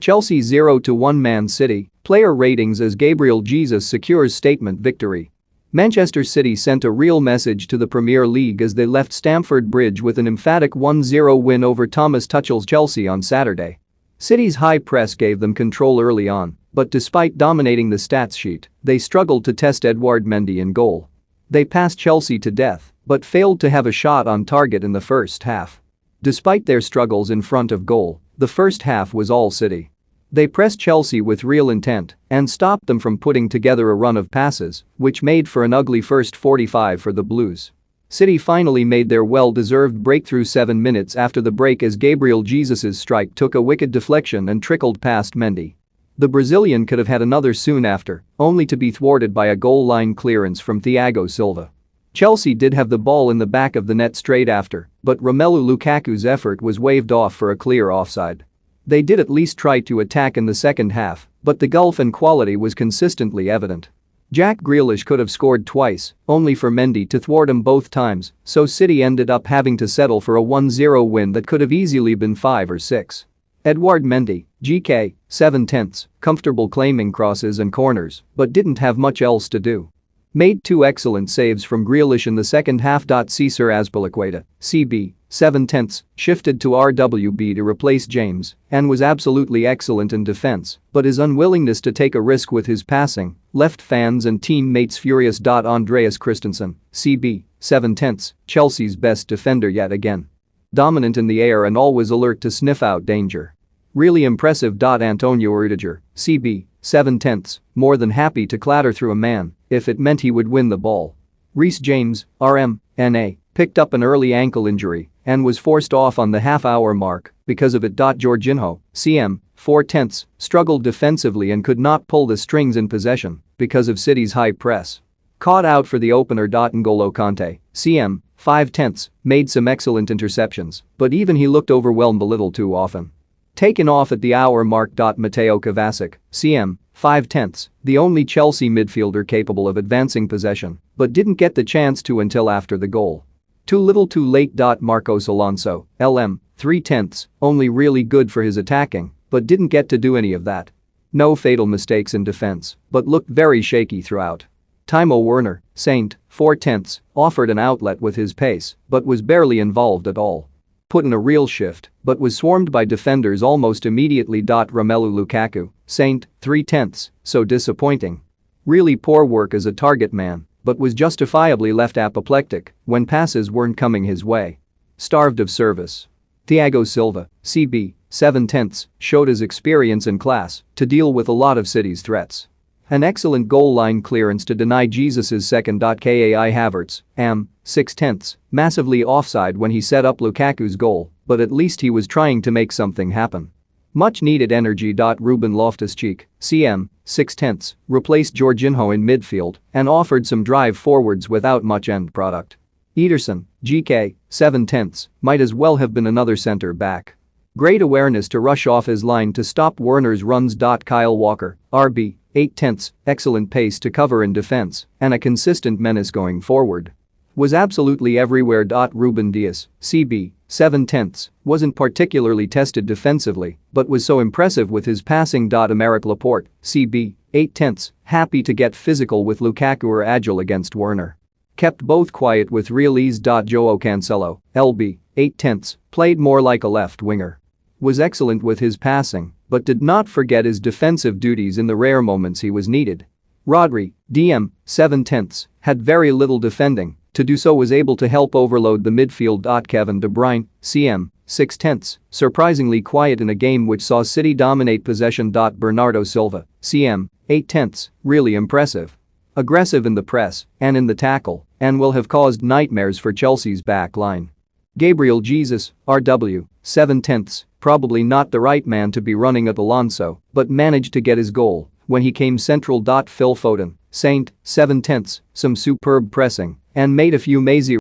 Chelsea 0-1 Man City, player ratings as Gabriel Jesus secures statement victory. Manchester City sent a real message to the Premier League as they left Stamford Bridge with an emphatic 1-0 win over Thomas Tuchel's Chelsea on Saturday. City's high press gave them control early on, but despite dominating the stats sheet, they struggled to test Edouard Mendy in goal. They passed Chelsea to death, but failed to have a shot on target in the first half. Despite their struggles in front of goal, the first half was all City. They pressed Chelsea with real intent and stopped them from putting together a run of passes, which made for an ugly first 45 for the Blues. City finally made their well-deserved breakthrough 7 minutes after the break as Gabriel Jesus' strike took a wicked deflection and trickled past Mendy. The Brazilian could have had another soon after, only to be thwarted by a goal line clearance from Thiago Silva. Chelsea did have the ball in the back of the net straight after, but Romelu Lukaku's effort was waved off for a clear offside. They did at least try to attack in the second half, but the gulf in quality was consistently evident. Jack Grealish could have scored twice, only for Mendy to thwart him both times, so City ended up having to settle for a 1-0 win that could have easily been 5 or 6. Edouard Mendy, GK, 7/10, comfortable claiming crosses and corners, but didn't have much else to do. Made 2 excellent saves from Grealish in the second half. Cesar Azpilicueta, CB, 7/10, shifted to RWB to replace James and was absolutely excellent in defense, but his unwillingness to take a risk with his passing left fans and teammates furious. Andreas Christensen, CB, 7/10, Chelsea's best defender yet again. Dominant in the air and always alert to sniff out danger. Really impressive. Antonio Rudiger, CB, 7/10, more than happy to clatter through a man if it meant he would win the ball. Reece James, RMNA, picked up an early ankle injury and was forced off on the half-hour mark because of it. Jorginho, CM, 4/10, struggled defensively and could not pull the strings in possession because of City's high press. Caught out for the opener. N'Golo Kanté, CM, 5/10, made some excellent interceptions, but even he looked overwhelmed a little too often. Taken off at the hour mark. Mateo Kovacic, CM, 5/10, the only Chelsea midfielder capable of advancing possession, but didn't get the chance to until after the goal. Too little too late. Marcos Alonso, LM, 3/10, only really good for his attacking, but didn't get to do any of that. No fatal mistakes in defense, but looked very shaky throughout. Timo Werner, Saint, 4/10, offered an outlet with his pace, but was barely involved at all. Put in a real shift, but was swarmed by defenders almost immediately. Romelu Lukaku, Saint, 3/10, so disappointing. Really poor work as a target man, but was justifiably left apoplectic when passes weren't coming his way. Starved of service. Thiago Silva, CB, 7/10, showed his experience and class to deal with a lot of City's threats. An excellent goal line clearance to deny Jesus' second. Kai Havertz, 6/10, massively offside when he set up Lukaku's goal, but at least he was trying to make something happen. Much needed energy. Ruben Loftus-Cheek, CM, 6/10, replaced Jorginho in midfield and offered some drive forwards without much end product. Ederson, GK, 7/10, might as well have been another centre back. Great awareness to rush off his line to stop Werner's runs. Kyle Walker, RB, 8/10, excellent pace to cover in defense and a consistent menace going forward. Was absolutely everywhere. Ruben Dias, CB, 7/10, wasn't particularly tested defensively but was so impressive with his passing. Aymeric Laporte, CB, 8/10, happy to get physical with Lukaku or agile against Werner. Kept both quiet with real ease. Joao Cancelo, LB, 8/10, played more like a left winger. Was excellent with his passing but did not forget his defensive duties in the rare moments he was needed. Rodri, DM, 7/10, had very little defending, to do so was able to help overload the midfield. Kevin De Bruyne, CM, 6/10, surprisingly quiet in a game which saw City dominate possession. Bernardo Silva, CM, 8/10, really impressive. Aggressive in the press and in the tackle and will have caused nightmares for Chelsea's back line. Gabriel Jesus, RW, 7/10, probably not the right man to be running at Alonso, but managed to get his goal when he came central. Phil Foden, Saint, 7/10, some superb pressing and made a few mazy